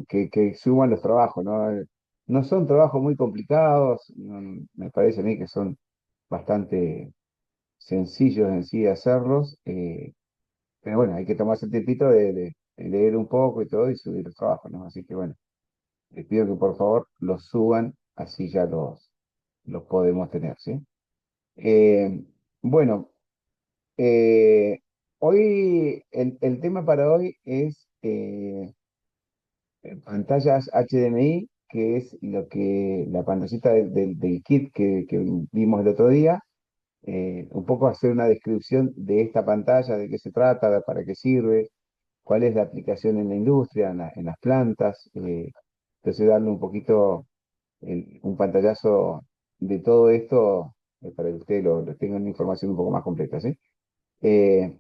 que suban los trabajos, ¿no? No son trabajos muy complicados, me parece a mí que son bastante sencillos en sí de hacerlos, pero bueno, hay que tomarse el tiempito de leer un poco y todo y subir los trabajos, ¿no? Así que bueno, les pido que por favor los suban, así ya los podemos tener, ¿sí? Eh, bueno, eh, hoy el tema para hoy es pantallas HDMI, que es lo que la pantallita del kit que vimos el otro día. Un poco hacer una descripción de esta pantalla, de qué se trata, para qué sirve, cuál es la aplicación en la industria, en las plantas. Entonces darle un poquito un pantallazo de todo esto, para que ustedes lo tengan una información un poco más completa, ¿sí? Eh,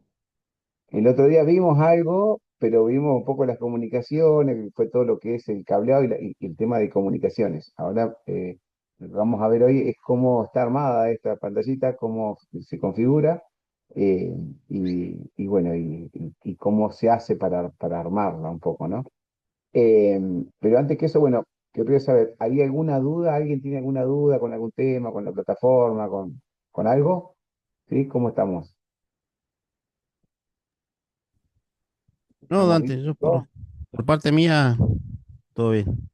el otro día vimos algo, pero vimos un poco las comunicaciones, que fue todo lo que es el cableado y el tema de comunicaciones. Ahora lo que vamos a ver hoy es cómo está armada esta pantallita, cómo se configura eh, y bueno, y cómo se hace para armarla un poco, ¿no? Eh, pero antes que eso, bueno, quería saber, ¿hay alguna duda? ¿Alguien tiene alguna duda con algún tema, con la plataforma, con algo? ¿Sí? ¿Cómo estamos? No, ¿Estamos Dante, listos? yo ¿Todo? por parte mía, todo bien.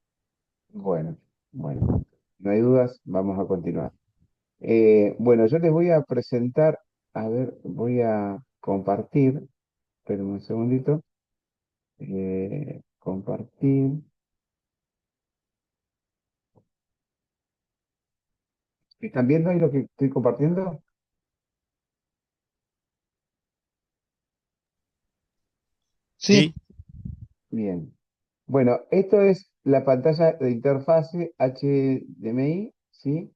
Bueno, bueno, no hay dudas, vamos a continuar. Bueno, yo les voy a presentar, a ver, voy a compartir, espérenme un segundito, compartir. ¿Están viendo ahí lo que estoy compartiendo? Sí, Sí, Bien. Bueno, esto es la pantalla de interfase HDMI, ¿sí?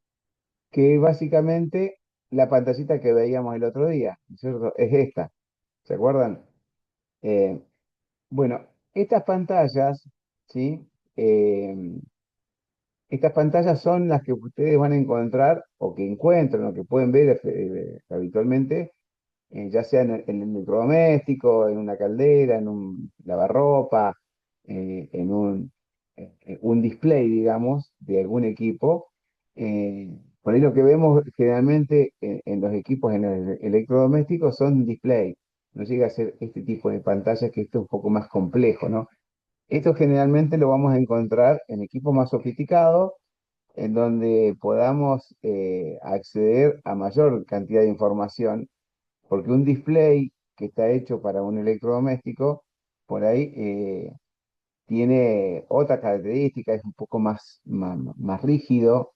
Que básicamente la pantallita que veíamos el otro día, ¿no es cierto? Es esta, ¿se acuerdan? Eh, bueno, estas pantallas, ¿sí? Eh, Estas pantallas son las que ustedes van a encontrar o que encuentran o que pueden ver habitualmente, ya sea en el electrodoméstico, en una caldera, en un lavarropa, en un display, digamos, de algún equipo. Por ahí lo que vemos generalmente en los equipos en el electrodoméstico son display. No llega a ser este tipo de pantallas que esto es un poco más complejo, ¿no? Esto generalmente lo vamos a encontrar en equipos más sofisticados en donde podamos acceder a mayor cantidad de información, porque un display que está hecho para un electrodoméstico, por ahí tiene otra característica, es un poco más rígido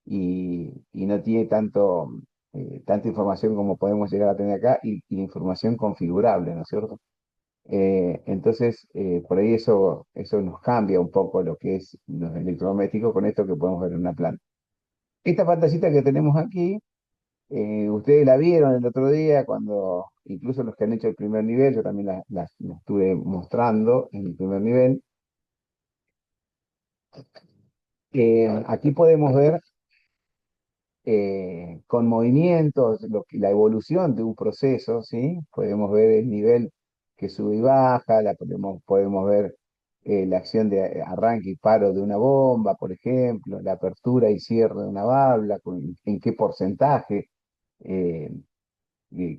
y no tiene tanta información como podemos llegar a tener acá y información configurable, ¿no es cierto? Entonces, por ahí eso nos cambia un poco lo que es los electrodomésticos con esto que podemos ver en una planta. Esta pantallita que tenemos aquí, ustedes la vieron el otro día cuando, incluso los que han hecho el primer nivel, yo también la estuve mostrando en el primer nivel. Aquí podemos ver con movimientos la evolución de un proceso, ¿sí? Podemos ver el nivel que sube y baja, podemos ver la acción de arranque y paro de una bomba, por ejemplo, la apertura y cierre de una válvula, en qué porcentaje. eh,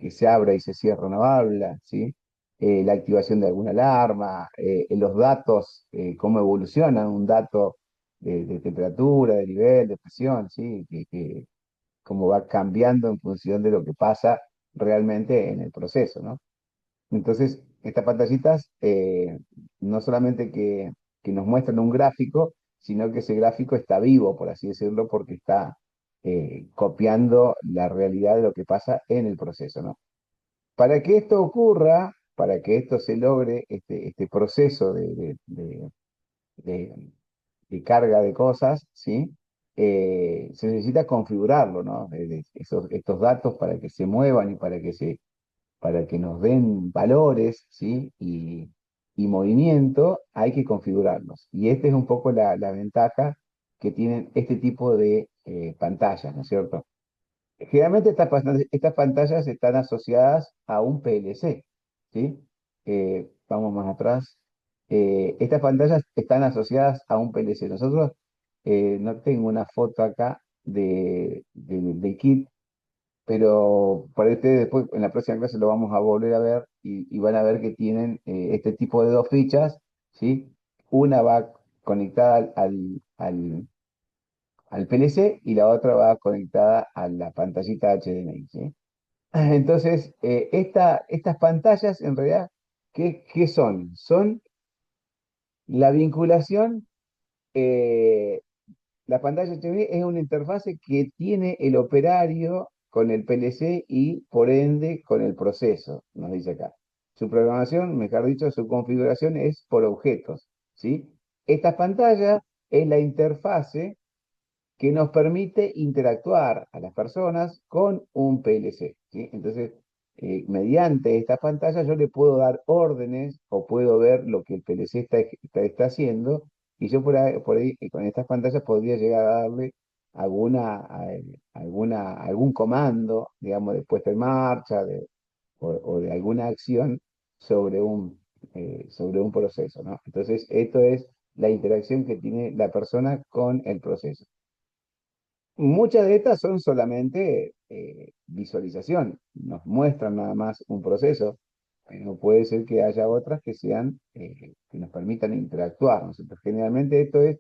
que se abra y se cierra una válvula, ¿sí? La activación de alguna alarma, los datos, cómo evoluciona un dato de temperatura, de nivel, de presión, ¿sí? Cómo va cambiando en función de lo que pasa realmente en el proceso, ¿no? Entonces, estas pantallitas no solamente que nos muestran un gráfico, sino que ese gráfico está vivo, por así decirlo, porque está copiando la realidad de lo que pasa en el proceso, ¿no? Para que esto ocurra, para que esto se logre, este proceso de- de carga de cosas, ¿sí? Se necesita configurarlo, ¿no? Estos datos para que se muevan y para que nos den valores, ¿sí? Y movimiento, hay que configurarlos. Y esta es un poco la ventaja que tienen este tipo de pantallas, ¿no es cierto? Generalmente estas pantallas están asociadas a un PLC, ¿sí? Vamos más atrás. Estas pantallas están asociadas a un PLC. Nosotros, no tengo una foto acá del kit, pero por ahí ustedes después en la próxima clase lo vamos a volver a ver y van a ver que tienen este tipo de dos fichas, ¿sí? Una va conectada al PLC y la otra va conectada a la pantallita HDMI, ¿sí? Entonces, estas pantallas en realidad, ¿qué son? Son la vinculación. eh, la pantalla HDMI es una interfase que tiene el operario con el PLC y por ende con el proceso, nos dice acá. Su programación, mejor dicho, su configuración es por objetos, ¿sí? Esta pantalla es la interfase que nos permite interactuar a las personas con un PLC, ¿sí? Entonces, mediante esta pantalla yo le puedo dar órdenes o puedo ver lo que el PLC está haciendo y yo por ahí con estas pantallas podría llegar a darle algún comando, digamos, de puesta en marcha o de alguna acción sobre un proceso, ¿no? Entonces, esto es la interacción que tiene la persona con el proceso. Muchas de estas son solamente visualización, nos muestran nada más un proceso, pero puede ser que haya otras que sean, que nos permitan interactuar. Nosotros generalmente esto es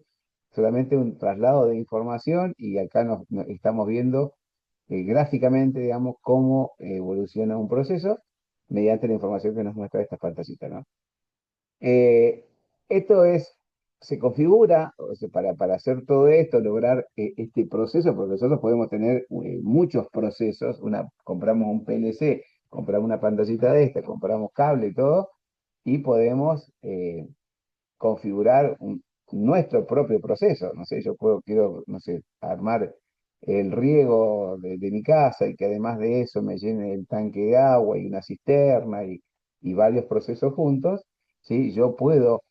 solamente un traslado de información y acá nos estamos viendo gráficamente, digamos, cómo evoluciona un proceso mediante la información que nos muestra esta pantallita, ¿no? Eh, esto se configura o sea, para hacer todo esto, lograr este proceso, porque nosotros podemos tener muchos procesos, compramos un PLC, compramos una pantallita de esta, compramos cable y todo, y podemos configurar nuestro propio proceso. No sé, quiero, no sé, armar el riego de mi casa y que además de eso me llene el tanque de agua y una cisterna y varios procesos juntos, ¿sí? Yo puedo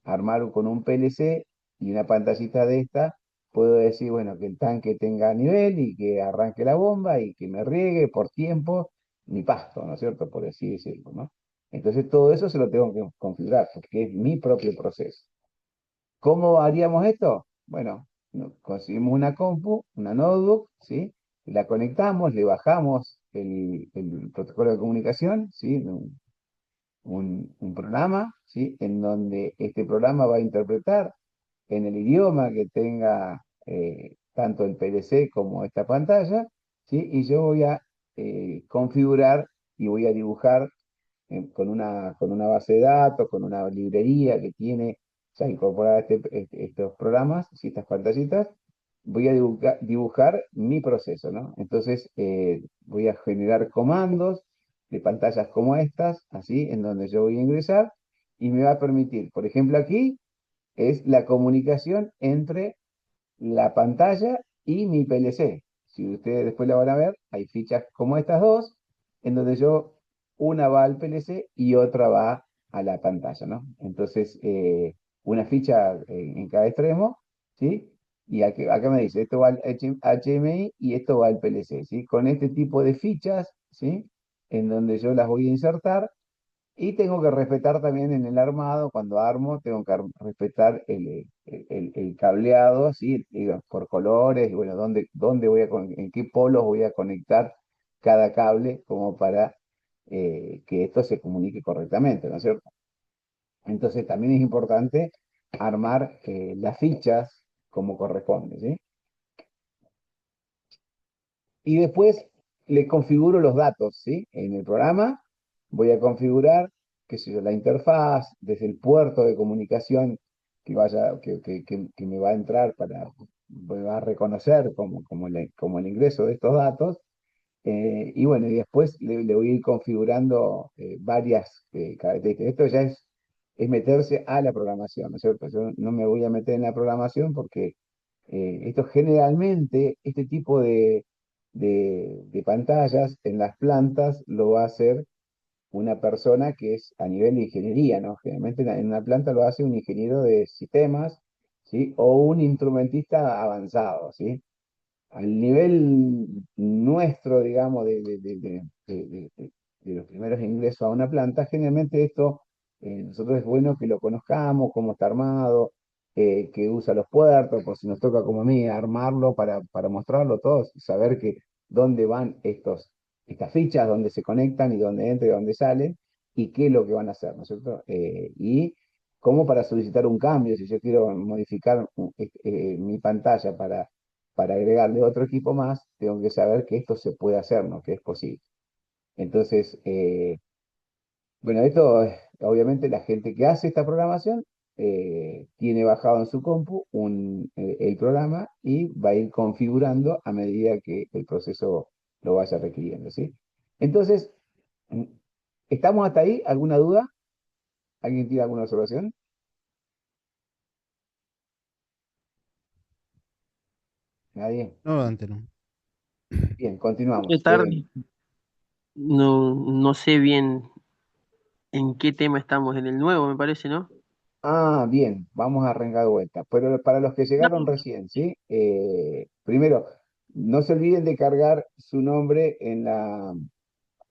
armar con un PLC y una pantallita de esta, puedo decir, bueno, que el tanque tenga nivel y que arranque la bomba y que me riegue por tiempo mi pasto, ¿no es cierto? Por así decirlo, ¿no? Entonces todo eso se lo tengo que configurar porque es mi propio proceso. ¿Cómo haríamos esto? Bueno, conseguimos una compu, una notebook, ¿sí? La conectamos, le bajamos el protocolo de comunicación, ¿sí? Un programa, ¿sí? En donde este programa va a interpretar en el idioma que tenga tanto el PLC como esta pantalla, ¿sí? Y yo voy a configurar y voy a dibujar con una base de datos, con una librería que tiene ya incorporada estos programas, ¿sí? Estas pantallitas, voy a dibujar mi proceso, ¿no? Entonces voy a generar comandos de pantallas como estas, así, en donde yo voy a ingresar y me va a permitir, por ejemplo, aquí es la comunicación entre la pantalla y mi PLC. Si ustedes después la van a ver, hay fichas como estas dos, en donde una va al PLC y otra va a la pantalla, ¿no? Entonces, una ficha en cada extremo, ¿sí? Y acá me dice, esto va al HMI y esto va al PLC, ¿sí? Con este tipo de fichas, ¿sí? En donde yo las voy a insertar y tengo que respetar también en el armado, cuando armo, tengo que respetar el cableado, ¿sí? Digo, por colores, y bueno, en qué polos voy a conectar cada cable como para que esto se comunique correctamente, ¿no es cierto? Entonces también es importante armar las fichas como corresponde, ¿sí? Y después le configuro los datos, ¿sí? En el programa voy a configurar, qué sé yo, la interfaz, desde el puerto de comunicación que me va a entrar me va a reconocer como el ingreso de estos datos. Y bueno, y después le voy a ir configurando varias características. Esto ya es meterse a la programación, ¿no es cierto? Yo no me voy a meter en la programación porque esto generalmente, este tipo de pantallas en las plantas lo va a hacer una persona que es a nivel de ingeniería, ¿no? Generalmente en una planta lo hace un ingeniero de sistemas, ¿sí? O un instrumentista avanzado, ¿sí? Al nivel nuestro, digamos, de los primeros ingresos a una planta, generalmente esto nosotros es bueno que lo conozcamos, cómo está armado, que usa los puertos, por si nos toca como a mí armarlo para mostrarlo todos, saber que dónde van estas fichas, dónde se conectan y dónde entran y dónde salen, y qué es lo que van a hacer, ¿no es cierto? Y cómo para solicitar un cambio, si yo quiero modificar mi pantalla para agregarle otro equipo más, tengo que saber que esto se puede hacer, ¿no? Que es posible. Entonces, bueno, esto, obviamente, la gente que hace esta programación tiene bajado en su compu el programa y va a ir configurando a medida que el proceso lo vaya requiriendo, ¿sí? Entonces, mm, ¿estamos hasta ahí? ¿Alguna duda? ¿Alguien tiene alguna observación? ¿Nadie? No, Dante, no. Bien, Qué continuamos. tarde. No sé bien en qué tema estamos, en el nuevo, me parece, ¿no? Bien, vamos a arrancar de vuelta. Pero para los que No. llegaron recién, ¿sí? Primero, no se olviden de cargar su nombre en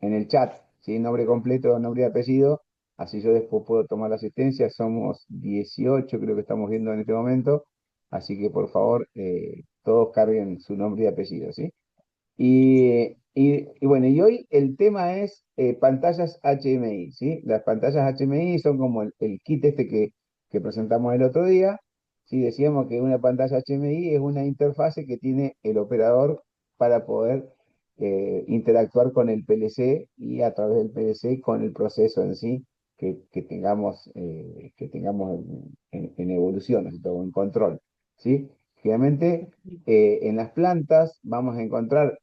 el chat, ¿sí? Nombre completo, nombre y apellido. Así yo después puedo tomar la asistencia. Somos 18, creo que estamos viendo en este momento. Así que por favor, todos carguen su nombre y apellido, ¿sí? Y bueno, y hoy el tema es pantallas HMI, ¿sí? Las pantallas HMI son como el kit este que presentamos el otro día, ¿sí? Decíamos que una pantalla HMI es una interfase que tiene el operador para poder interactuar con el PLC y a través del PLC con el proceso en sí que tengamos en evolución, ¿no es cierto? O en control, ¿sí? Generalmente en las plantas vamos a encontrar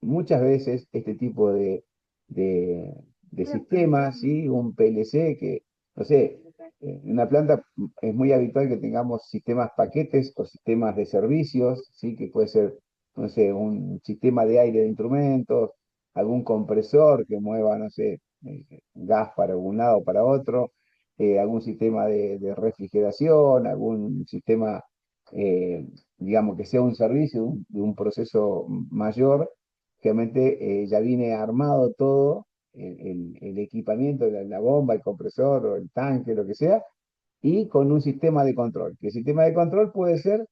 muchas veces este tipo de, de sistemas, ¿sí? Un PLC que, no sé, en una planta es muy habitual que tengamos sistemas paquetes o sistemas de servicios, ¿sí? Que puede ser, no sé, un sistema de aire de instrumentos, algún compresor que mueva, no sé, gas para un lado o para otro, algún sistema de refrigeración, algún sistema, digamos, que sea un servicio de un proceso mayor. Realmente ya viene armado todo, el equipamiento, la bomba, el compresor o el tanque, lo que sea, y con un sistema de control. Que el sistema de control puede ser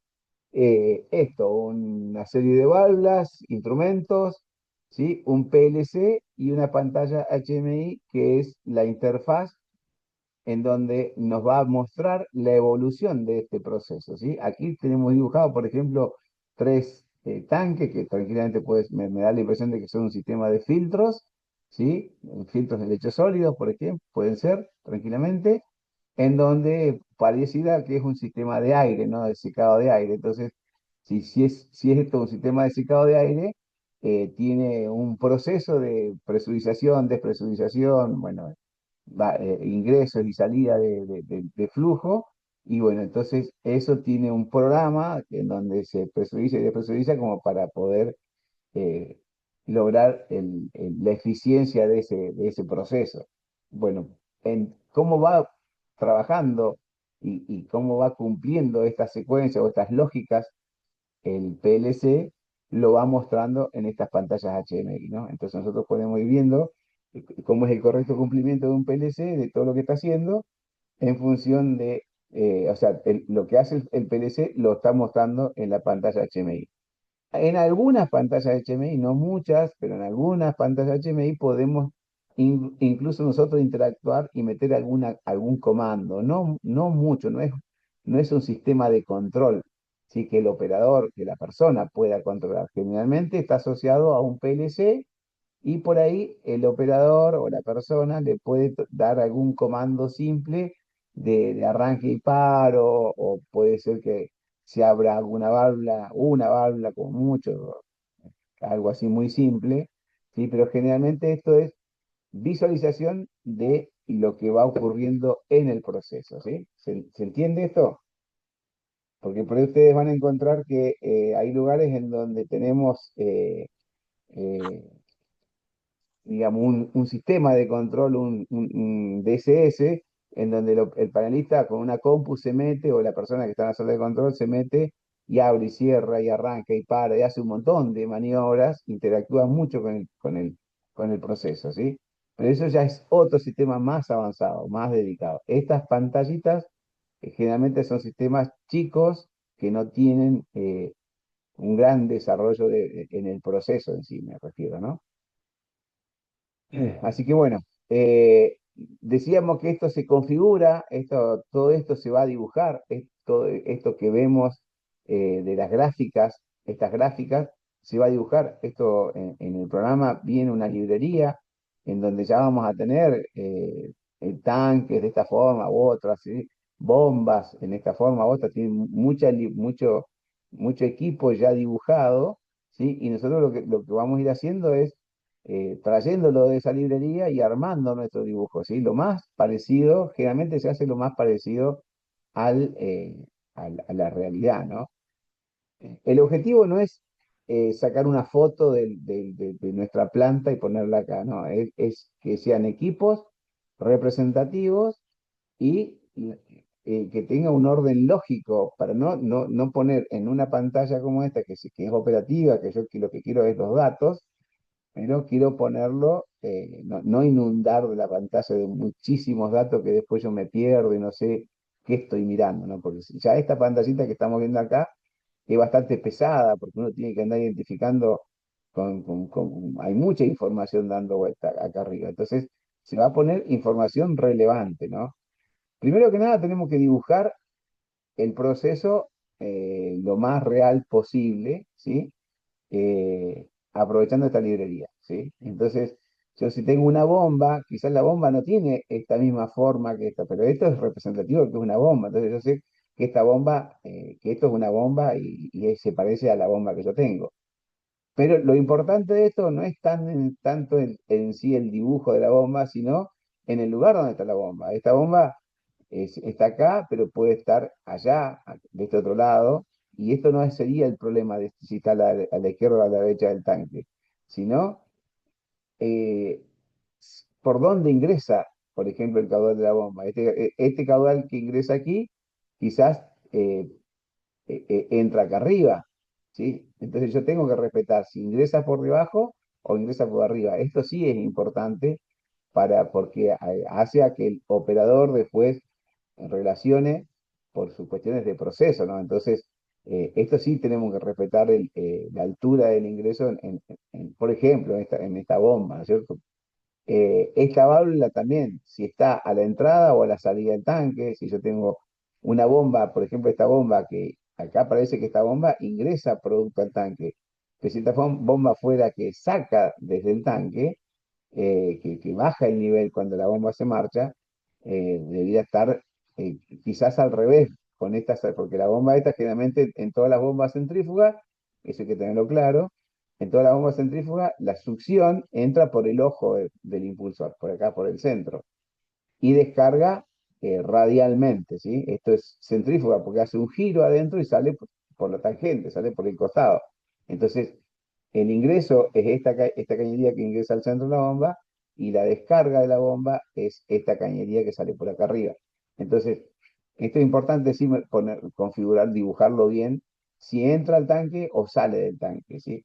una serie de válvulas, instrumentos, ¿sí? Un PLC y una pantalla HMI que es la interfaz en donde nos va a mostrar la evolución de este proceso, ¿sí? Aquí tenemos dibujado, por ejemplo, tres tanques que tranquilamente me da la impresión de que son un sistema de filtros, ¿sí? Filtros de leche sólidos, por ejemplo, pueden ser tranquilamente, en donde pareciera que es un sistema de aire, ¿no? De secado de aire. Entonces, si es esto un sistema de secado de aire, tiene un proceso de presurización, despresurización, bueno, ingresos y salida de flujo. Y bueno, entonces eso tiene un programa en donde se presuriza y despresuriza como para poder eh, lograr la eficiencia de ese proceso. Bueno, en cómo va trabajando y cómo va cumpliendo esta secuencia o estas lógicas el PLC lo va mostrando en estas pantallas HMI, ¿no? Entonces nosotros podemos ir viendo cómo es el correcto cumplimiento de un PLC, de todo lo que está haciendo, en función de, o sea, lo que hace el PLC lo está mostrando en la pantalla HMI. En algunas pantallas HMI, no muchas, pero en algunas pantallas HMI podemos incluso nosotros interactuar y meter algún comando. No, no mucho, no es un sistema de control, sí que el operador, que la persona pueda controlar. Generalmente está asociado a un PLC y por ahí el operador o la persona le puede dar algún comando simple de arranque y paro, o puede ser que se abra alguna válvula, una válvula como mucho, algo así muy simple, ¿sí? Pero generalmente esto es visualización de lo que va ocurriendo en el proceso, ¿sí? ¿Se entiende esto? Porque por ahí ustedes van a encontrar que hay lugares en donde tenemos eh, digamos, un sistema de control, un DSS, en donde el panelista con una compu se mete, o la persona que está en la sala de control se mete y abre y cierra y arranca y para y hace un montón de maniobras, interactúa mucho con el proceso, ¿sí? Pero eso ya es otro sistema más avanzado, más dedicado. Estas pantallitas generalmente son sistemas chicos que no tienen un gran desarrollo en el proceso en sí, me refiero, ¿no? Así que bueno, decíamos que esto se configura, todo esto se va a dibujar, todo esto que vemos de las gráficas, estas gráficas, se va a dibujar. Esto en el programa viene una librería en donde ya vamos a tener tanques de esta forma u otra, ¿sí? Bombas en esta forma u otra, tiene mucho equipo ya dibujado, ¿sí? Y nosotros lo que vamos a ir haciendo es trayéndolo de esa librería y armando nuestro dibujo, ¿sí? Lo más parecido, generalmente se hace lo más parecido a la realidad, ¿no? El objetivo no es sacar una foto de nuestra planta y ponerla acá, no, es que sean equipos representativos y que tenga un orden lógico para no poner en una pantalla como esta, que es operativa, que lo que quiero es los datos, pero quiero ponerlo, no inundar de la pantalla de muchísimos datos que después yo me pierdo y no sé qué estoy mirando, ¿no? Porque ya esta pantallita que estamos viendo acá es bastante pesada, porque uno tiene que andar identificando hay mucha información dando vuelta acá arriba. Entonces, se va a poner información relevante, ¿no? Primero que nada, tenemos que dibujar el proceso lo más real posible, ¿sí? Aprovechando esta librería, ¿sí? Entonces, yo si tengo una bomba, quizás la bomba no tiene esta misma forma que esta, pero esto es representativo que es una bomba, entonces yo sé que esta bomba, que esto es una bomba y se parece a la bomba que yo tengo. Pero lo importante de esto no es tanto en sí el dibujo de la bomba, sino en el lugar donde está la bomba. Esta bomba está acá, pero puede estar allá, de este otro lado, y esto no sería el problema de si está a la izquierda o a la derecha del tanque, sino eh, por dónde ingresa, por ejemplo, el caudal de la bomba. Este caudal que ingresa aquí, quizás entra acá arriba, ¿sí? Entonces yo tengo que respetar si ingresa por debajo o ingresa por arriba. Esto sí es importante porque hace a que el operador después relacione por sus cuestiones de proceso, ¿no? Entonces, esto sí tenemos que respetar la altura del ingreso, por ejemplo, en esta bomba, ¿no es cierto? Esta válvula también, si está a la entrada o a la salida del tanque, si yo tengo una bomba, por ejemplo, esta bomba que acá parece que esta bomba ingresa producto al tanque, pero si esta bomba fuera que saca desde el tanque, que baja el nivel cuando la bomba se marcha, debería estar quizás al revés con estas, porque la bomba esta generalmente en todas las bombas centrífugas, eso hay que tenerlo claro, en todas las bombas centrífugas la succión entra por el ojo del impulsor, por acá, por el centro, y descarga radialmente, ¿sí? Esto es centrífuga porque hace un giro adentro y sale por la tangente, sale por el costado. Entonces, el ingreso es esta cañería que ingresa al centro de la bomba y la descarga de la bomba es esta cañería que sale por acá arriba. Entonces, esto es importante sí, configurar, dibujarlo bien, si entra al tanque o sale del tanque, ¿sí?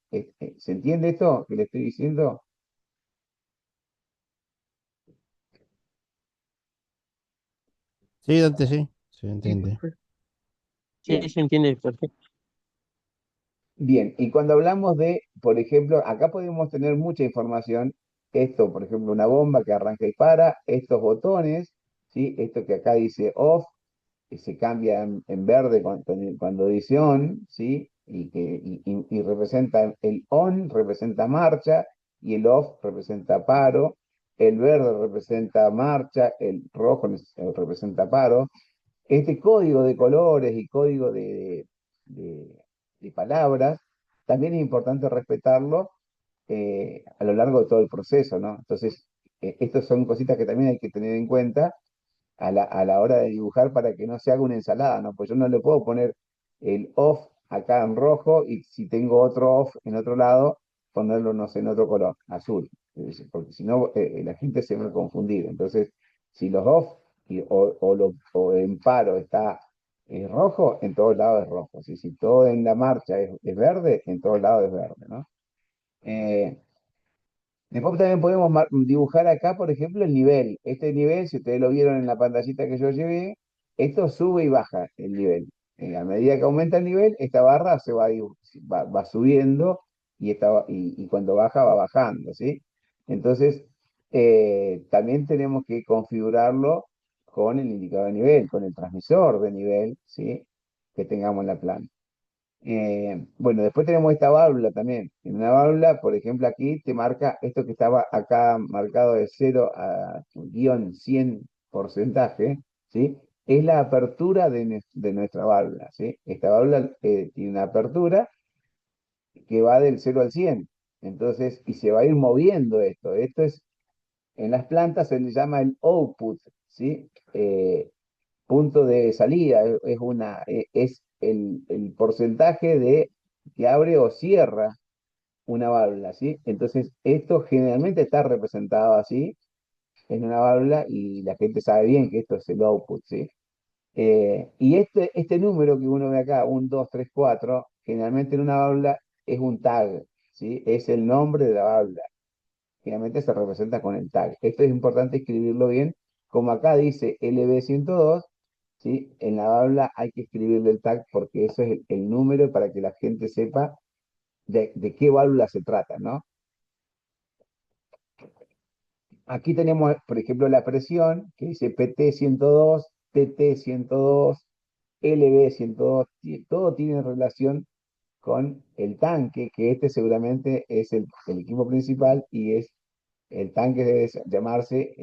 ¿Se entiende esto que le estoy diciendo? Sí, Dante, sí, se Sí, entiende. sí, Bien. se entiende perfecto. Bien, y cuando hablamos de, por ejemplo, acá podemos tener mucha información, esto, por ejemplo, una bomba que arranca y para, estos botones, ¿sí? Esto que acá dice off, que se cambia en verde cuando dice on, ¿sí? Y representa, el on representa marcha y el off representa paro, el verde representa marcha, el rojo representa paro. Este código de colores y código de- de palabras, también es importante respetarlo a lo largo de todo el proceso, ¿no? Entonces, estas son cositas que también hay que tener en cuenta a la hora de dibujar para que no se haga una ensalada, ¿no? Pues yo no le puedo poner el off acá en rojo y si tengo otro off en otro lado, ponerlo, no sé, en otro color, azul. Porque si no, la gente se va a confundir. Entonces, si los off o en paro está rojo, en todos lados es rojo. Si todo en la marcha es verde, en todos lados es verde, ¿no? Eh, Después también podemos dibujar acá, por ejemplo, el nivel. Este nivel, si ustedes lo vieron en la pantallita que yo llevé, esto sube y baja el nivel. A medida que aumenta el nivel, esta barra se va subiendo y cuando baja va bajando, ¿sí? Entonces, también tenemos que configurarlo con el indicador de nivel, con el transmisor de nivel, ¿sí? Que tengamos en la planta. Bueno, después tenemos esta válvula también. En una válvula, por ejemplo, aquí te marca esto que estaba acá marcado de 0 a guión 100%, ¿sí? Es la apertura de nuestra válvula, ¿sí? Esta válvula tiene una apertura que va del 0 al 100. Entonces, y se va a ir moviendo esto. Esto es, en las plantas se le llama el output, ¿sí? Punto de salida, es el porcentaje de que abre o cierra una válvula, ¿sí? Entonces, esto generalmente está representado así en una válvula y la gente sabe bien que esto es el output, ¿sí? Y este número que uno ve acá, 1, 2, 3, 4, generalmente en una válvula es un tag, ¿sí? Es el nombre de la válvula. Generalmente se representa con el tag. Esto es importante escribirlo bien. Como acá dice LB102, ¿sí? En la válvula hay que escribirle el tag porque eso es el número para que la gente sepa de qué válvula se trata, ¿no? Aquí tenemos, por ejemplo, la presión, que dice PT102, TT102, LB102, todo tiene relación con el tanque, que este seguramente es el equipo principal y es el tanque debe llamarse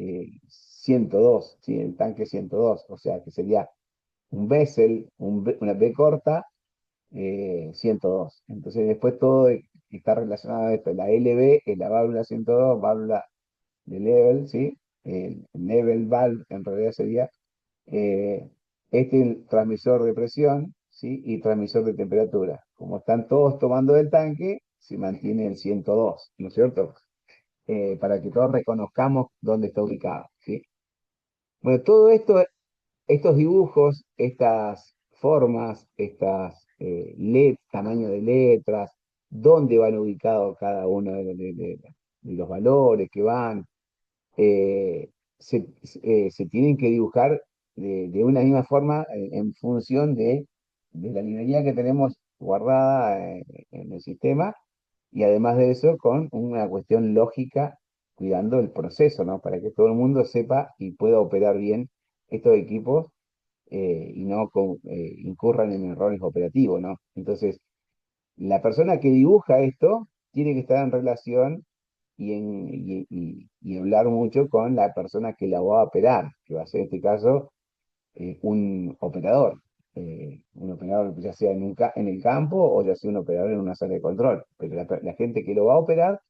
102, ¿sí? El tanque 102, o sea que sería un Bessel, una B corta, 102. Entonces después todo está relacionado a esto. La LB es la válvula 102, válvula de level, ¿sí? El level valve en realidad sería eh, este es el transmisor de presión, ¿sí? Y transmisor de temperatura. Como están todos tomando del tanque, se mantiene el 102, ¿no es cierto? Para que todos reconozcamos dónde está ubicado, ¿sí? Bueno, todo esto, estos dibujos, estas formas, estas tamaño de letras, dónde van ubicados cada uno de los valores que van, eh, se tienen que dibujar de una misma forma en función de la librería que tenemos guardada en el sistema y además de eso con una cuestión lógica cuidando el proceso, ¿no? Para que todo el mundo sepa y pueda operar bien estos equipos y no incurran en errores operativos, ¿no? Entonces, la persona que dibuja esto tiene que estar en relación y hablar mucho con la persona que la va a operar, que va a ser en este caso un operador ya sea en el campo o ya sea un operador en una sala de control. Pero la gente que lo va a operar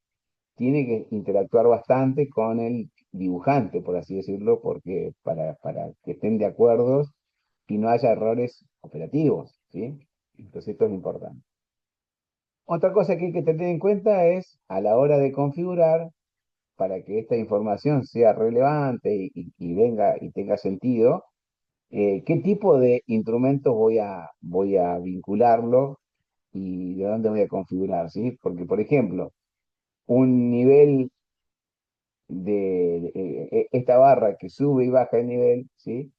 tiene que interactuar bastante con el dibujante, por así decirlo, porque para que estén de acuerdo y no haya errores operativos, ¿sí? Entonces esto es importante. Otra cosa que hay que tener en cuenta es a la hora de configurar, para que esta información sea relevante y venga y tenga sentido, qué tipo de instrumentos voy a vincularlo y de dónde voy a configurar, ¿sí? Porque, por ejemplo, un nivel esta barra que sube y baja el nivel, ¿sí?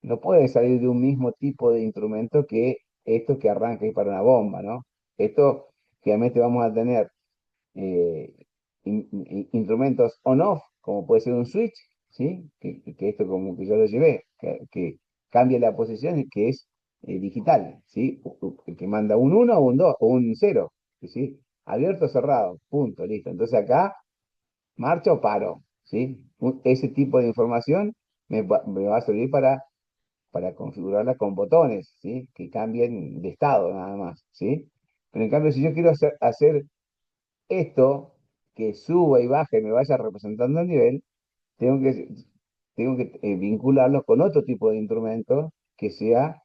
No puede salir de un mismo tipo de instrumento que esto que arranca y para una bomba, ¿no? Esto, generalmente vamos a tener eh, instrumentos on-off, como puede ser un switch, ¿sí? Que esto como que yo lo llevé, que cambia la posición y que es digital, ¿sí? Que manda un uno o un 2 o un cero, ¿sí? Abierto o cerrado, punto, listo. Entonces acá marcha o paro, ¿sí? Ese tipo de información me va a servir para configurarla con botones, ¿sí? Que cambien de estado nada más, ¿sí? Pero en cambio, si yo quiero hacer esto, que suba y baje y me vaya representando el nivel, tengo que, tengo que vincularlo con otro tipo de instrumento que sea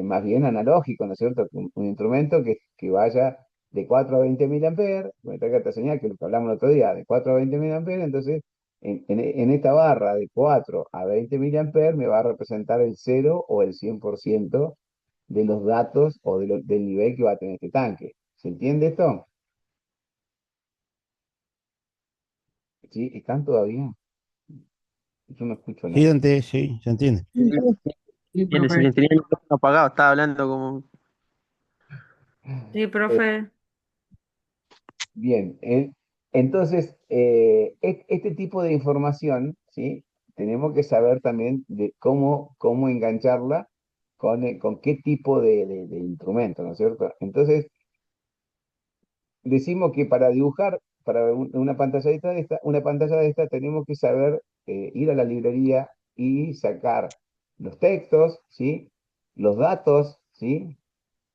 más bien analógico, ¿no es cierto? Un instrumento que vaya de 4 a 20 miliamperes, me traiga esta señal que lo que hablamos el otro día, de 4 a 20 miliamperes, entonces en esta barra de 4 a 20 miliamperes me va a representar el 0 o el 100% de los datos o del nivel que va a tener este tanque. ¿Se entiende esto? ¿Sí? ¿Están todavía? Yo no escucho Sí, nada. Dante, sí, se entiende. Sí, sí, Tiene, si profe. tenía el micrófono apagado, estaba hablando como... Sí, Eh, profe. Bien, entonces, este tipo de información, ¿sí? Tenemos que saber también de cómo engancharla con qué tipo de instrumento, ¿no es cierto? Entonces, decimos que para dibujar, para una pantalla de esta, tenemos que saber ir a la librería y sacar los textos, ¿sí? Los datos, ¿sí?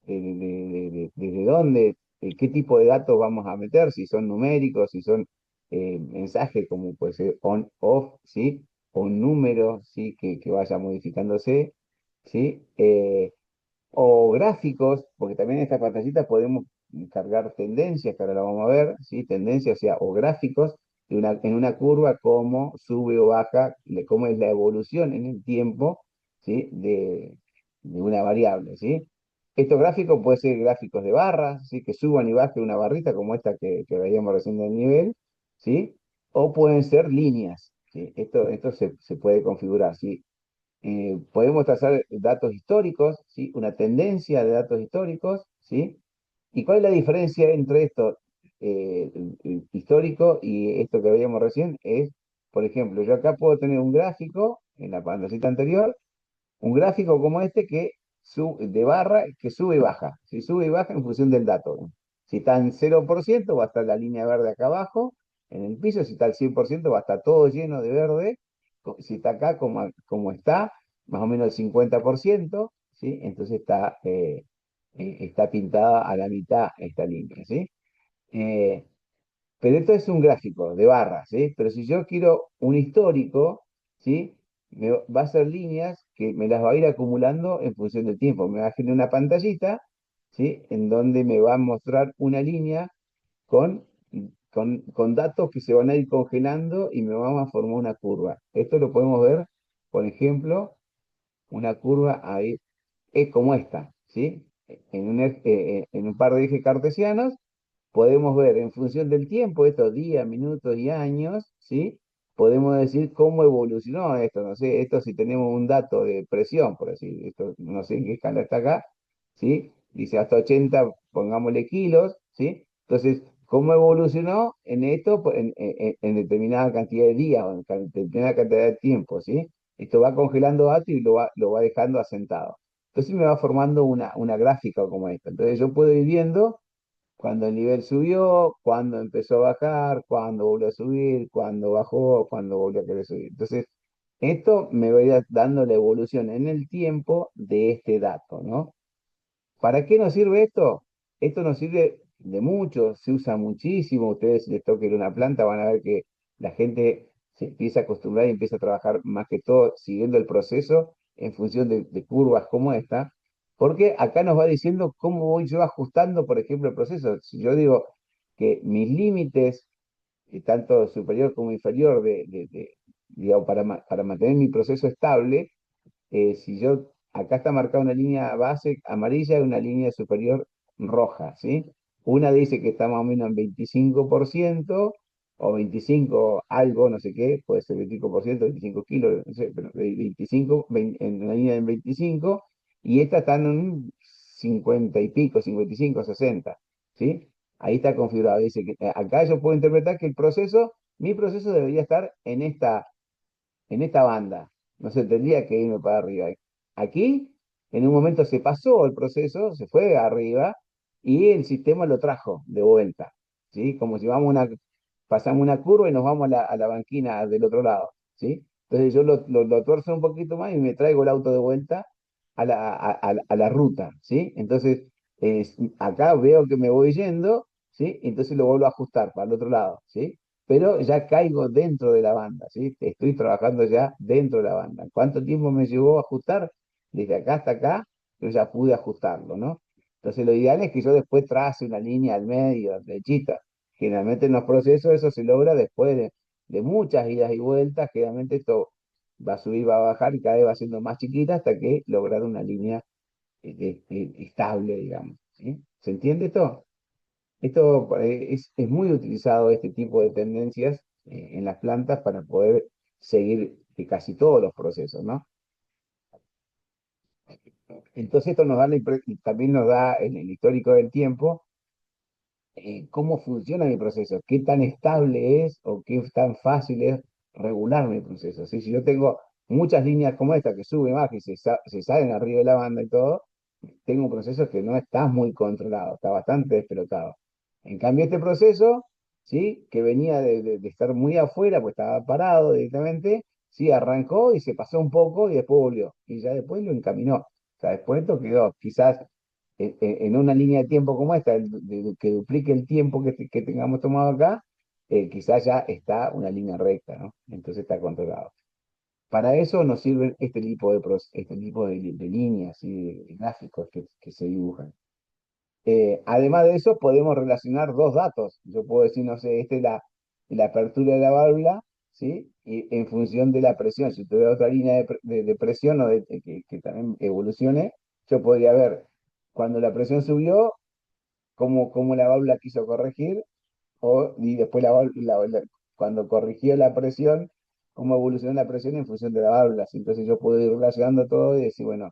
Desde dónde, qué tipo de datos vamos a meter, si son numéricos, si son mensajes como puede ser on, off, ¿sí? O un número, ¿sí? Que vaya modificándose, ¿sí? O gráficos, porque también en esta pantallita podemos cargar tendencias, que ahora la vamos a ver, ¿sí? Tendencias, o sea, o gráficos en una curva, cómo sube o baja, cómo es la evolución en el tiempo, ¿sí? De una variable, ¿sí? Estos gráficos pueden ser gráficos de barras, ¿sí? Que suban y bajen una barrita como esta que veíamos recién del nivel, ¿sí? O pueden ser líneas, ¿sí? Esto se puede configurar, ¿sí? Podemos trazar datos históricos, ¿sí? Una tendencia de datos históricos, ¿sí? ¿Y cuál es la diferencia entre esto histórico y esto que veíamos recién? Es, por ejemplo, yo acá puedo tener un gráfico en la pantallita anterior, un gráfico como este de barra que sube y baja. Si sube y baja en función del dato, ¿no? Si está en 0% va a estar la línea verde acá abajo, en el piso. Si está al 100% va a estar todo lleno de verde. Si está acá como está, más o menos el 50%, ¿sí? Entonces está pintada a la mitad esta línea, ¿sí? Eh, pero esto es un gráfico de barras, ¿sí? Pero si yo quiero un histórico, ¿sí? Va a ser líneas que me las va a ir acumulando en función del tiempo. Me va a generar una pantallita, ¿sí? En donde me va a mostrar una línea con, con datos que se van a ir congelando y me van a formar una curva. Esto lo podemos ver, por ejemplo, una curva ahí, es como esta, ¿sí? En un par de ejes cartesianos podemos ver en función del tiempo, estos días, minutos y años, ¿sí? Podemos decir cómo evolucionó esto, no sé, esto si tenemos un dato de presión, por decir, esto no sé en qué escala está acá, ¿sí? Dice hasta 80, pongámosle kilos, ¿sí? Entonces, ¿cómo evolucionó en esto en determinada cantidad de días o en determinada cantidad de tiempo, ¿sí? Esto va congelando datos y lo va dejando asentado. Entonces me va formando una gráfica como esta. Entonces yo puedo ir viendo cuando el nivel subió, cuando empezó a bajar, cuando volvió a subir, cuando bajó, cuando volvió a querer subir. Entonces, esto me va a ir dando la evolución en el tiempo de este dato, ¿no? ¿Para qué nos sirve esto? Esto nos sirve de mucho, se usa muchísimo. Ustedes, si les toca ir a una planta, van a ver que la gente se empieza a acostumbrar y empieza a trabajar más que todo siguiendo el proceso en función de curvas como esta, porque acá nos va diciendo cómo voy yo ajustando, por ejemplo, el proceso. Si yo digo que mis límites, tanto superior como inferior, digamos, para mantener mi proceso estable, si yo, acá está marcada una línea base amarilla y una línea superior roja, ¿sí? Una dice que está más o menos en 25% o 25 algo, no sé qué, puede ser 25%, 25 kilos, no sé, pero de 25, en una línea en 25, y esta está en un 50 y pico, 55, 60, ¿sí? Ahí está configurado. Dice que acá yo puedo interpretar que mi proceso debería estar en esta banda. No se tendría que irme para arriba. Aquí, en un momento se pasó el proceso, se fue arriba y el sistema lo trajo de vuelta. ¿Sí? Como si pasamos una curva y nos vamos a la banquina del otro lado. ¿Sí? Entonces yo lo tuerzo un poquito más y me traigo el auto de vuelta a la ruta. ¿Sí? Entonces, acá veo que me voy yendo, ¿sí? Entonces lo vuelvo a ajustar para el otro lado. ¿Sí? Pero ya caigo dentro de la banda, ¿sí? Estoy trabajando ya dentro de la banda. ¿Cuánto tiempo me llevó a ajustar? Desde acá hasta acá, yo ya pude ajustarlo, ¿no? Entonces lo ideal es que yo después trace una línea al medio, derechita. Generalmente en los procesos eso se logra después de muchas idas y vueltas. Generalmente esto va a subir, va a bajar y cada vez va siendo más chiquita hasta que lograr una línea estable, digamos, ¿sí? ¿Se entiende esto? Esto es muy utilizado, este tipo de tendencias, en las plantas para poder seguir casi todos los procesos, ¿no? Entonces esto nos da también nos da en el histórico del tiempo cómo funciona mi proceso, qué tan estable es o qué tan fácil es regular mi proceso. ¿Sí? Si yo tengo muchas líneas como esta que suben, bajan y se salen arriba de la banda y todo, tengo un proceso que no está muy controlado, está bastante despelotado. En cambio, este proceso, ¿sí? Que venía de estar muy afuera, pues estaba parado directamente, sí, arrancó y se pasó un poco y después volvió. Y ya después lo encaminó. O sea, después esto quedó quizás en una línea de tiempo como esta, que duplique el tiempo que tengamos tomado acá, quizás ya está una línea recta, ¿no? Entonces está controlado. Para eso nos sirven este tipo de líneas y de gráficos que se dibujan. Además de eso, podemos relacionar dos datos. Yo puedo decir, no sé, esta es la apertura de la válvula, ¿sí? Y en función de la presión, si tuviera otra línea de presión o que también evolucione, yo podría ver cuando la presión subió, cómo la válvula quiso corregir, y después cuando corrigió la presión, cómo evolucionó la presión en función de la válvula. Entonces yo puedo ir relacionando todo y decir, bueno,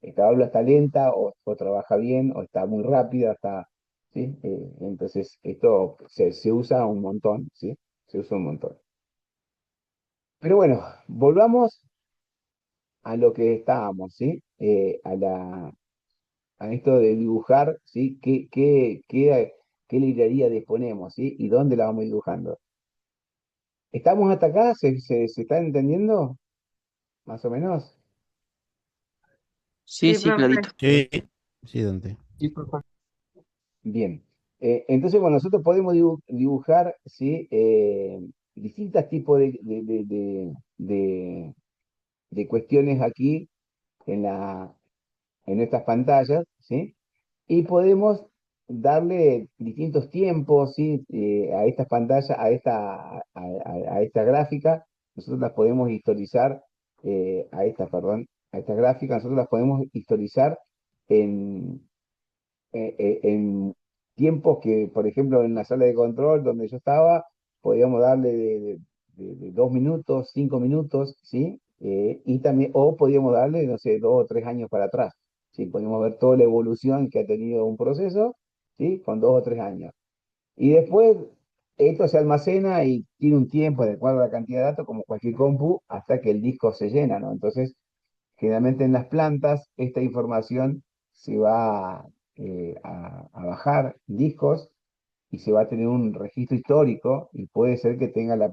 esta válvula está lenta o trabaja bien o está muy rápida, ¿sí? Entonces esto se usa un montón, ¿sí? Se usa un montón. Pero bueno, volvamos a lo que estábamos, ¿sí? A esto de dibujar, ¿sí? ¿Qué librería disponemos, ¿sí? ¿Y dónde la vamos dibujando? ¿Estamos hasta acá? ¿Se está entendiendo? Más o menos. Sí, Sí, sí, clarito. profe. Sí, sí, Dante. Sí, profe. Bien. Entonces, bueno, nosotros podemos dibujar, ¿sí? Distintos tipos de cuestiones aquí en en estas pantallas, ¿sí? Y podemos darle distintos tiempos, ¿sí? A estas pantallas, a esta gráfica. Nosotros las podemos historizar, a esta gráfica, nosotros las podemos historizar en, en tiempos que, por ejemplo, en la sala de control donde yo estaba, podíamos darle de 2 minutos, 5 minutos, ¿sí? Y también, o podíamos darle, no sé, 2 o 3 años para atrás, ¿sí? Podíamos ver toda la evolución que ha tenido un proceso, ¿sí? Con 2 o 3 años. Y después, esto se almacena y tiene un tiempo de acuerdo a la cantidad de datos, como cualquier compu, hasta que el disco se llena, ¿no? Entonces, generalmente en las plantas, esta información se va a bajar discos y se va a tener un registro histórico y puede ser que tenga la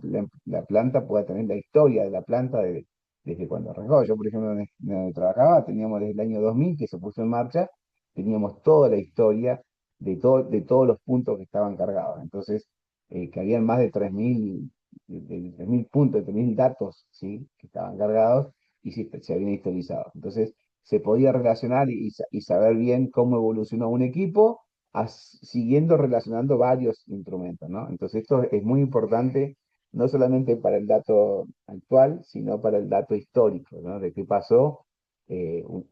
planta, pueda tener la historia de la planta desde cuando arrancó. Yo, por ejemplo, donde trabajaba, teníamos desde el año 2000 que se puso en marcha, teníamos toda la historia de todos los puntos que estaban cargados. Entonces, que habían más de 3.000 puntos, 3.000 datos, ¿sí? Que estaban cargados y se habían historizado. Entonces, se podía relacionar y saber bien cómo evolucionó un equipo siguiendo relacionando varios instrumentos, ¿no? Entonces esto es muy importante, no solamente para el dato actual, sino para el dato histórico, ¿no? De qué pasó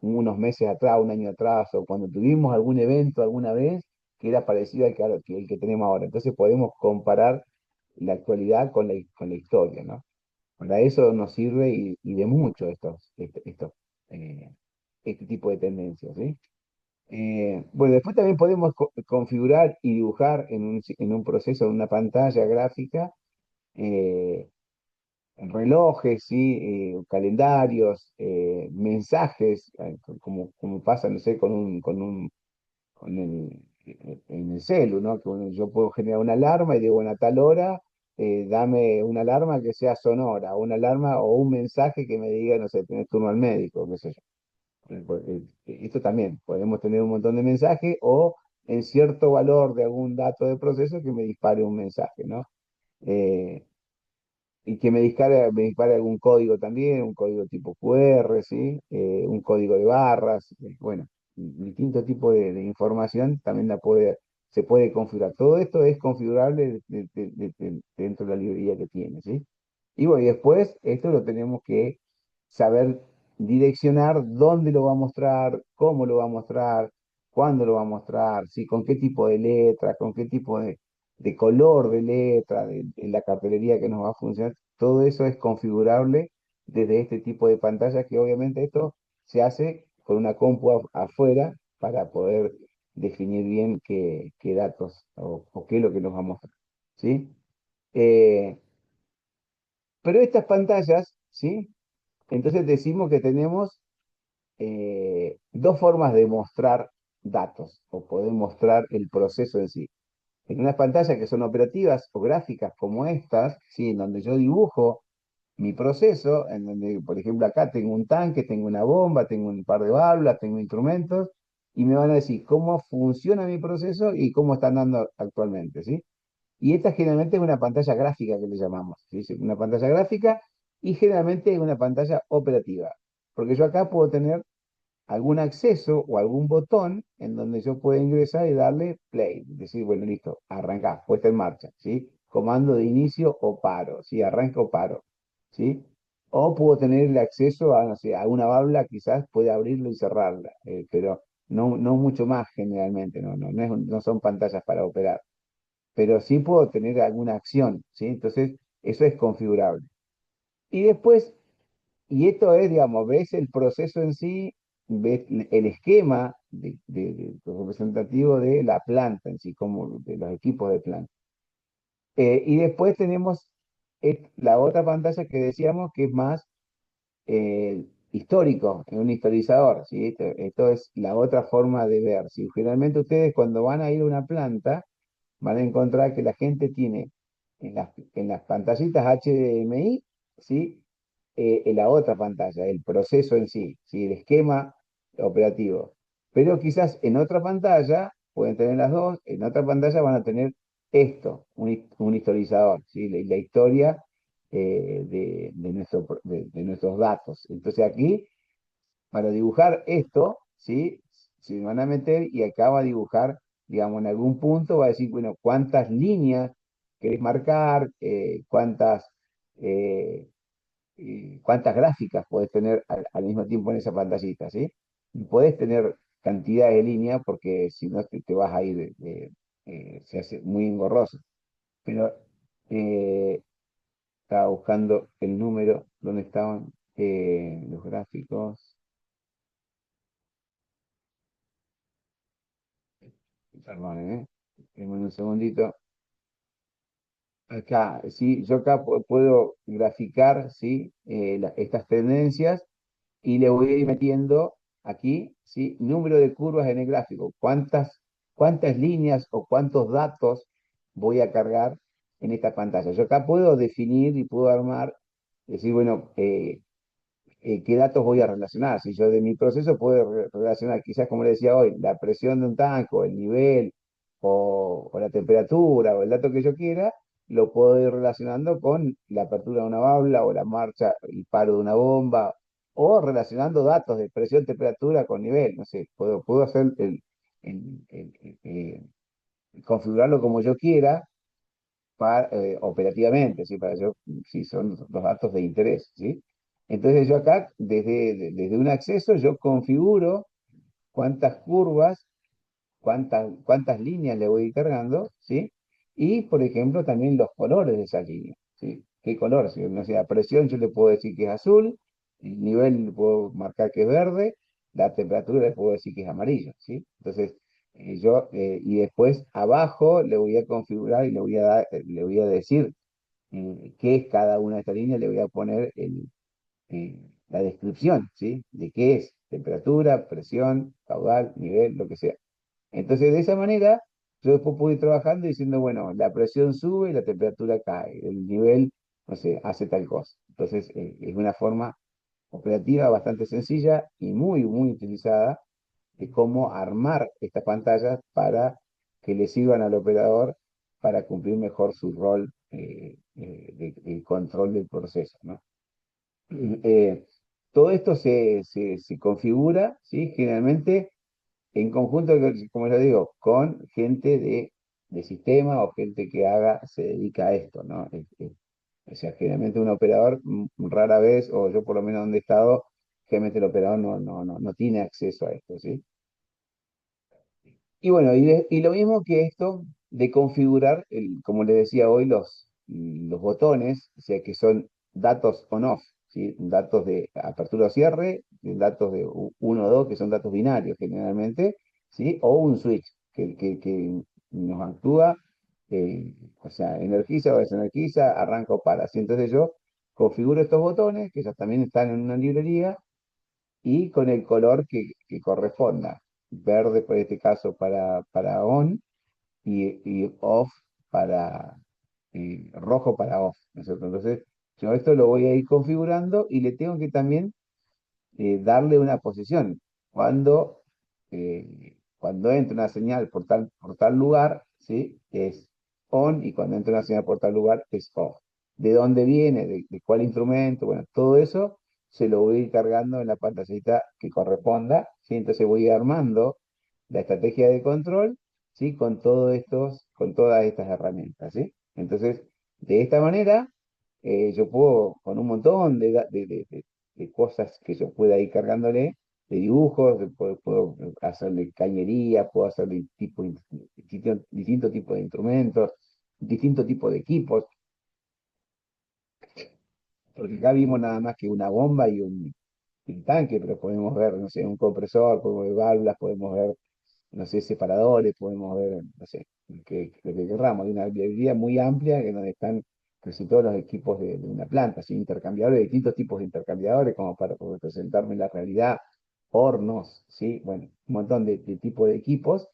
unos meses atrás, un año atrás, o cuando tuvimos algún evento alguna vez que era parecido el que tenemos ahora. Entonces podemos comparar la actualidad con la historia, ¿no? Para eso nos sirve y de mucho eh, este tipo de tendencias, ¿sí? Bueno, después también podemos configurar y dibujar en un proceso, en una pantalla gráfica, eh, relojes, ¿sí? Calendarios, mensajes, como pasa, no sé, con en el celu, ¿no? Que yo puedo generar una alarma y digo, bueno, a tal hora, dame una alarma que sea sonora, una alarma o un mensaje que me diga, no sé, tenés turno al médico, qué sé yo. Esto también, podemos tener un montón de mensajes o en cierto valor de algún dato de proceso que me dispare un mensaje, ¿no? Eh, y que me dispare algún código también, un código tipo QR, ¿sí? Un código de barras, bueno, distintos tipos de información también se puede configurar. Todo esto es configurable dentro de la librería que tiene, ¿sí? Y bueno, y después esto lo tenemos que saber direccionar dónde lo va a mostrar, cómo lo va a mostrar, cuándo lo va a mostrar, ¿sí? Con qué tipo de letra, con qué tipo de color de letra, de la cartelería que nos va a funcionar, todo eso es configurable desde este tipo de pantalla que obviamente esto se hace con una compu afuera para poder definir bien qué datos o qué es lo que nos va a mostrar, ¿sí? Eh, pero estas pantallas, ¿sí? Entonces decimos que tenemos dos formas de mostrar datos o poder mostrar el proceso en sí. En unas pantallas que son operativas o gráficas como estas, ¿sí? En donde yo dibujo mi proceso, en donde, por ejemplo, acá tengo un tanque, tengo una bomba, tengo un par de válvulas, tengo instrumentos, y me van a decir cómo funciona mi proceso y cómo está andando actualmente, ¿sí? Y esta generalmente es una pantalla gráfica que le llamamos, ¿sí? Es una pantalla gráfica y generalmente es una pantalla operativa, porque yo acá puedo tener algún acceso o algún botón en donde yo pueda ingresar y darle play, decir, bueno, listo, arranca, puesta en marcha, ¿sí? Comando de inicio o paro, ¿sí? Arranca o paro, ¿sí? O puedo tener el acceso a, no sé, a una válvula, quizás puede abrirlo y cerrarla, pero no mucho más generalmente, no son pantallas para operar, pero sí puedo tener alguna acción, ¿sí? Entonces, eso es configurable. Y después y esto es, digamos, ves el proceso en sí, ves el esquema representativo de la planta en sí, como de los equipos de planta. Y después tenemos la otra pantalla que decíamos que es más histórico, un historizador, ¿sí? Esto es la otra forma de ver. ¿Sí? Generalmente ustedes cuando van a ir a una planta van a encontrar que la gente tiene en las pantallitas HDMI, ¿sí? En la otra pantalla, el proceso en sí, ¿sí? El esquema operativo. Pero quizás en otra pantalla, pueden tener las dos, en otra pantalla van a tener esto, un historizador, ¿sí? La historia de nuestros datos. Entonces aquí, para dibujar esto, ¿sí? Se van a meter y acá va a dibujar, digamos, en algún punto va a decir, bueno, cuántas líneas querés marcar, eh, cuántas gráficas puedes tener al mismo tiempo en esa pantallita, ¿sí? Y puedes tener cantidad de líneas porque si no te vas a ir, se hace muy engorroso. Pero eh, estaba buscando el número donde estaban los gráficos. Perdonen, ¿eh? Denme un segundito. Acá, sí, yo acá puedo graficar, ¿sí? Estas tendencias y le voy a ir metiendo aquí, ¿sí? Número de curvas en el gráfico. ¿Cuántas líneas o cuántos datos voy a cargar en esta pantalla? Yo acá puedo definir y puedo armar, decir, bueno, qué datos voy a relacionar. Si yo de mi proceso puedo relacionar, quizás como le decía hoy, la presión de un tanque, o el nivel, o la temperatura, o el dato que yo quiera, lo puedo ir relacionando con la apertura de una válvula, o la marcha y paro de una bomba, o relacionando datos de presión, temperatura con nivel. No sé, puedo hacer configurarlo como yo quiera operativamente, ¿sí? Para yo, si son los datos de interés, ¿sí? Entonces yo acá, desde un acceso, yo configuro cuántas curvas, cuántas líneas le voy a ir cargando, ¿sí? Y, por ejemplo, también los colores de esas líneas, ¿sí? ¿Qué color? Si no sé, a presión yo le puedo decir que es azul, el nivel le puedo marcar que es verde, la temperatura le puedo decir que es amarillo, ¿sí? Entonces, y después abajo le voy a configurar y le voy a decir qué es cada una de estas líneas, le voy a poner la descripción, ¿sí? De qué es temperatura, presión, caudal, nivel, lo que sea. Entonces, de esa manera, yo después puedo ir trabajando diciendo, bueno, la presión sube y la temperatura cae, el nivel, no sé, hace tal cosa. Entonces, es una forma operativa bastante sencilla y muy utilizada de cómo armar estas pantallas para que le sirvan al operador para cumplir mejor su rol de control del proceso, ¿no? Eh, Todo esto se configura, ¿sí? Generalmente en conjunto, como ya digo, con gente de sistema o gente que se dedica a esto, ¿no? O sea, generalmente un operador, rara vez, o yo por lo menos donde he estado, generalmente el operador no tiene acceso a esto, ¿sí? Y bueno, y lo mismo que esto, de configurar, como les decía hoy, los botones, o sea, que son datos on-off, ¿sí? Datos de apertura o cierre, datos de uno o 2, que son datos binarios generalmente, ¿sí? O un switch que nos actúa, o sea, energiza o desenergiza, arranca o para. ¿Sí? Entonces yo configuro estos botones, que ya también están en una librería, y con el color que corresponda. Verde, por este caso, para on, y off para rojo para off, ¿no es cierto? Entonces, yo esto lo voy a ir configurando y le tengo que también darle una posición. Cuando entra una señal por tal lugar, ¿sí? Es on, y cuando entra una señal por tal lugar es off. ¿De dónde viene? ¿De cuál instrumento? Bueno, todo eso se lo voy a ir cargando en la pantallita que corresponda, ¿sí? Entonces voy armando la estrategia de control, ¿sí? Con todas estas herramientas, ¿sí? Entonces, de esta manera, yo puedo, con un montón de cosas que yo pueda ir cargándole, de dibujos, puedo hacerle cañería, puedo hacerle distintos tipos de instrumentos, distintos tipos de equipos, porque acá vimos nada más que una bomba y un tanque, pero podemos ver, no sé, un compresor, podemos ver válvulas, podemos ver, no sé, separadores, podemos ver, no sé, lo que querramos. Hay una librería muy amplia que nos están casi todos los equipos de una planta, así, intercambiadores, distintos tipos de intercambiadores, como para representarme la realidad, hornos, ¿sí? Bueno, un montón de tipos de equipos,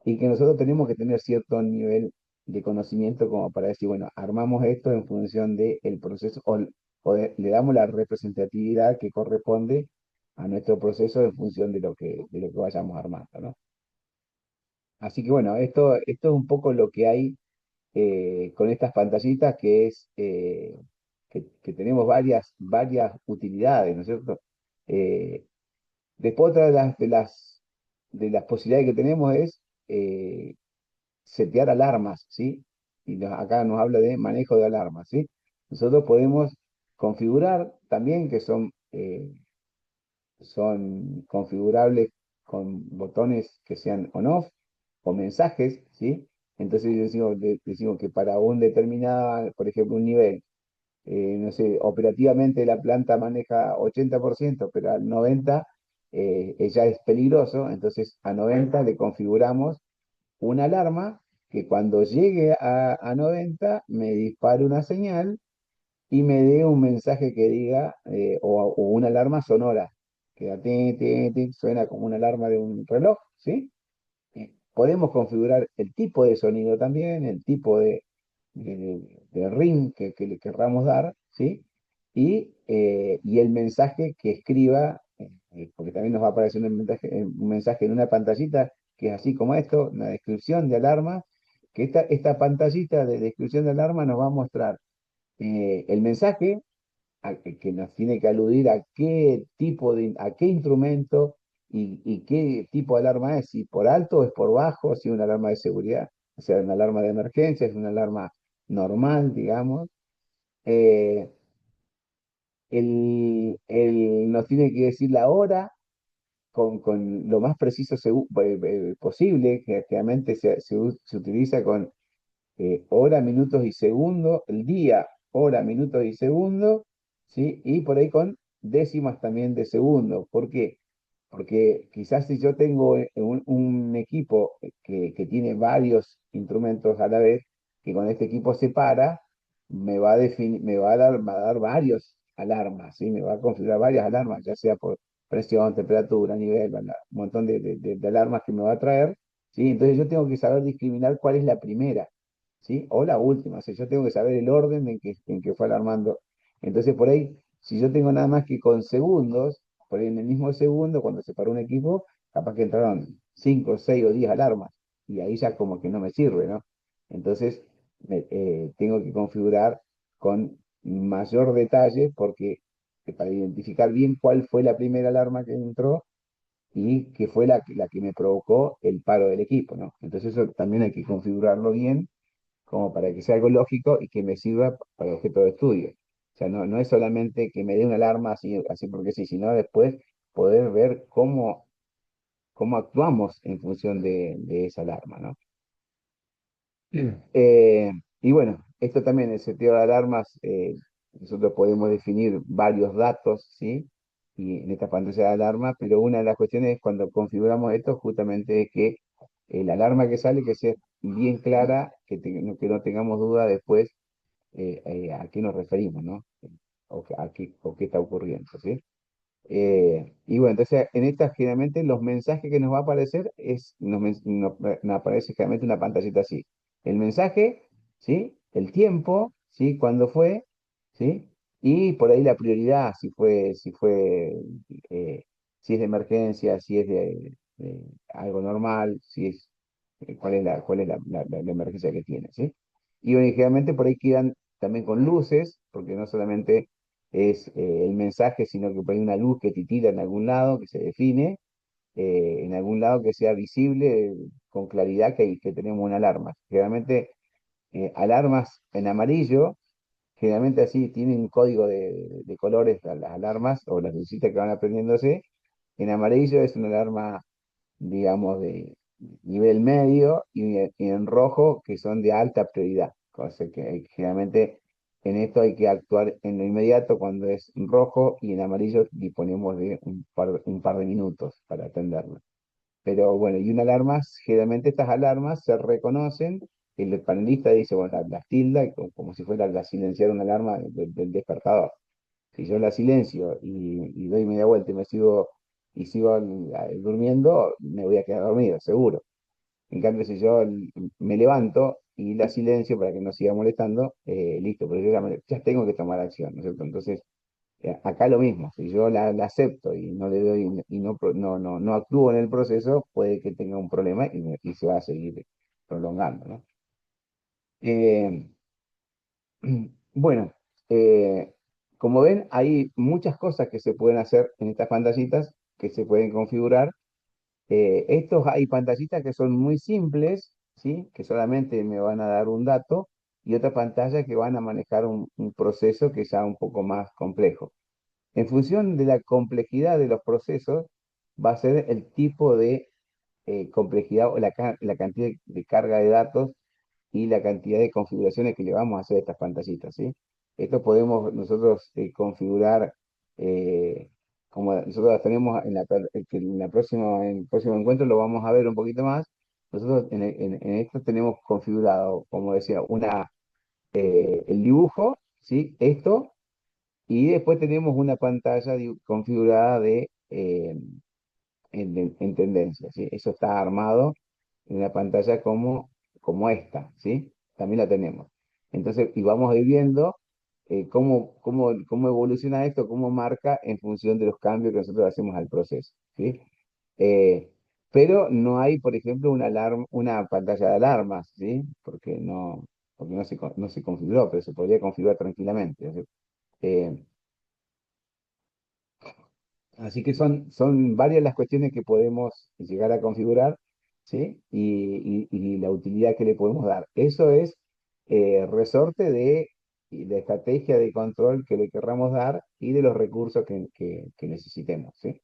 y que nosotros tenemos que tener cierto nivel de conocimiento como para decir, bueno, armamos esto en función del proceso, le damos la representatividad que corresponde a nuestro proceso en función de lo que vayamos armando, ¿no? Así que bueno, esto es un poco lo que hay con estas pantallitas, que tenemos varias utilidades, ¿no es cierto? Eh, Después otra de las posibilidades que tenemos es setear alarmas, ¿sí? Y acá nos habla de manejo de alarmas, ¿sí? Nosotros podemos configurar también, que son configurables con botones que sean on-off o mensajes, ¿sí? Entonces decimos que para un determinado, por ejemplo, un nivel, no sé, operativamente la planta maneja 80%, pero al 90% ya es peligroso, entonces a 90 le configuramos una alarma que cuando llegue a 90 me dispare una señal y me dé un mensaje que diga, o una alarma sonora, que suena como una alarma de un reloj, ¿sí? Podemos configurar el tipo de sonido también, el tipo de ring que le querramos dar, ¿sí? Y el mensaje que escriba, porque también nos va apareciendo un mensaje en una pantallita que es así como esto, una descripción de alarma, que esta pantallita de descripción de alarma nos va a mostrar el mensaje, que nos tiene que aludir a qué instrumento y qué tipo de alarma es, si por alto o es por bajo, si es una alarma de seguridad, o sea, una alarma de emergencia, es una alarma normal, digamos. Eh, nos tiene que decir la hora con lo más preciso posible, que generalmente se utiliza con hora, minutos y segundo, el día, hora, minutos y segundo, ¿sí? Y por ahí con décimas también de segundo. ¿Por qué? Porque quizás si yo tengo un equipo que tiene varios instrumentos a la vez, que con este equipo se para, me va a dar varios alarmas, ¿sí? Me va a configurar varias alarmas, ya sea por presión, temperatura, nivel, un montón de alarmas que me va a traer, ¿sí? Entonces yo tengo que saber discriminar cuál es la primera, ¿sí? O la última, o sea, yo tengo que saber el orden en que fue alarmando. Entonces por ahí, si yo tengo nada más que con segundos, por ahí en el mismo segundo, cuando se paró un equipo, capaz que entraron 5, 6 o 10 alarmas, y ahí ya como que no me sirve, ¿no? Entonces tengo que configurar con mayor detalle, porque para identificar bien cuál fue la primera alarma que entró y que fue la que me provocó el paro del equipo, ¿no? Entonces eso también hay que configurarlo bien, como para que sea algo lógico y que me sirva para objeto de estudio. O sea, no es solamente que me dé una alarma así porque sí, sino después poder ver cómo actuamos en función de esa alarma, ¿no? Eh, y bueno, esto también, el seteo de alarmas, nosotros podemos definir varios datos, ¿sí? Y en esta pantalla de alarma, pero una de las cuestiones cuando configuramos esto justamente es que la alarma que sale que sea bien clara, que no tengamos duda después a qué nos referimos, ¿no? O qué está ocurriendo, ¿sí? Y bueno, entonces en estas generalmente los mensajes que nos va a aparecer nos aparece generalmente una pantallita así. El mensaje, ¿sí? El tiempo, ¿sí? Cuándo fue, ¿sí? Y por ahí la prioridad, eh, si es de emergencia, si es de algo normal, si es, cuál es la emergencia que tiene, ¿sí? Y bueno, y generalmente por ahí quedan también con luces, porque no solamente es el mensaje, sino que por ahí una luz que titila en algún lado, que se define, en algún lado que sea visible con claridad que tenemos una alarma. Generalmente alarmas en amarillo, generalmente así tienen un código de colores las alarmas o las lucecitas que van aprendiéndose. En amarillo es una alarma, digamos, de nivel medio y en rojo que son de alta prioridad. Cosa que generalmente en esto hay que actuar en lo inmediato cuando es rojo y en amarillo disponemos de un par de minutos para atenderlo. Pero bueno, y una alarma, generalmente estas alarmas se reconocen, el panelista dice, bueno, las tilda, y como si fuera la silenciar una alarma del despertador. Si yo la silencio y doy media vuelta y sigo durmiendo, me voy a quedar dormido, seguro. En cambio, si yo me levanto y la silencio para que no siga molestando, listo, pero yo ya tengo que tomar acción, ¿no es cierto? Entonces, acá lo mismo, si yo la acepto y no le doy y no actúo en el proceso, puede que tenga un problema y se va a seguir prolongando, ¿no? Eh, bueno, eh, como ven, hay muchas cosas que se pueden hacer en estas pantallitas que se pueden configurar. Estos hay pantallitas que son muy simples, ¿sí? Que solamente me van a dar un dato y otras pantallas que van a manejar un proceso que es ya un poco más complejo. En función de la complejidad de los procesos, va a ser el tipo de complejidad o la cantidad de carga de datos y la cantidad de configuraciones que le vamos a hacer a estas pantallitas, ¿sí? Esto podemos nosotros configurar, eh, como nosotros las tenemos en el próximo encuentro lo vamos a ver un poquito más. Nosotros en esto tenemos configurado, como decía, el dibujo, ¿sí? Esto, y después tenemos una pantalla configurada en tendencia, ¿sí? Eso está armado en una pantalla como esta, ¿sí? También la tenemos. Entonces, y vamos a ir viendo cómo evoluciona esto, cómo marca en función de los cambios que nosotros hacemos al proceso, ¿sí? Eh, pero no hay, por ejemplo, una pantalla de alarmas, ¿sí? Porque no se configuró, pero se podría configurar tranquilamente. ¿Sí? Eh, Así que son varias las cuestiones que podemos llegar a configurar, ¿sí? Y la utilidad que le podemos dar. Eso es resorte de la estrategia de control que le querramos dar y de los recursos que necesitemos, ¿sí?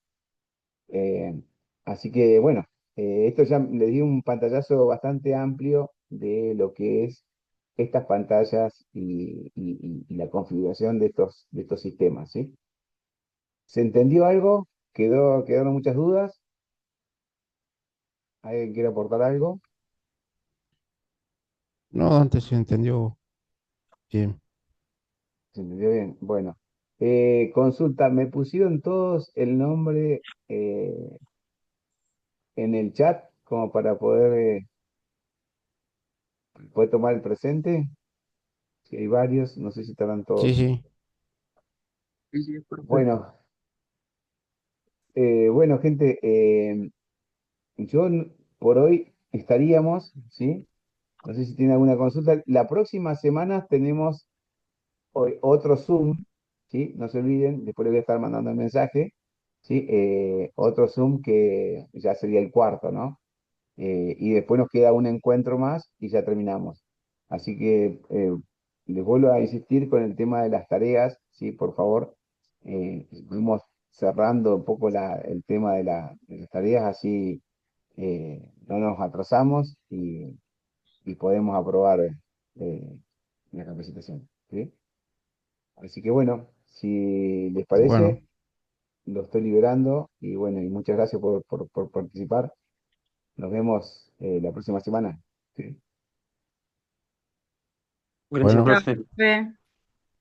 Eh, Así que bueno, esto ya le di un pantallazo bastante amplio de lo que es estas pantallas y la configuración de estos sistemas, ¿sí? ¿Se entendió algo? ¿Quedaron muchas dudas? ¿Alguien quiere aportar algo? No, antes se entendió bien. ¿Se entendió bien? Bueno, consulta, ¿me pusieron todos el nombre en el chat como para poder tomar el presente? Si hay varios, no sé si estarán Sí, todos. sí. Sí, sí, es perfecto. Bueno, bueno, gente, por hoy estaríamos, ¿sí? No sé si tiene alguna consulta. La próxima semana tenemos otro Zoom, ¿sí? No se olviden, después les voy a estar mandando el mensaje, ¿sí? Otro Zoom que ya sería el cuarto, ¿no? Y después nos queda un encuentro más y ya terminamos. Así que les vuelvo a insistir con el tema de las tareas, ¿sí? Por favor, fuimos cerrando un poco el tema de las tareas, así no nos atrasamos y podemos aprobar la capacitación, ¿sí? Así que bueno, si les Bueno, parece, lo estoy liberando y bueno, y muchas gracias por participar. Nos vemos la próxima semana. ¿Sí? Gracias, bueno, Chao, profe. profe.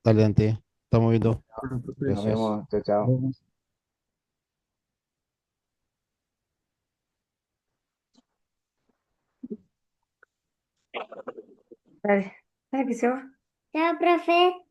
dale, Dante. Estamos viendo. Bueno, profe. Nos Gracias. vemos. Chao, chao. Dale, dale que se va. Chao, profe.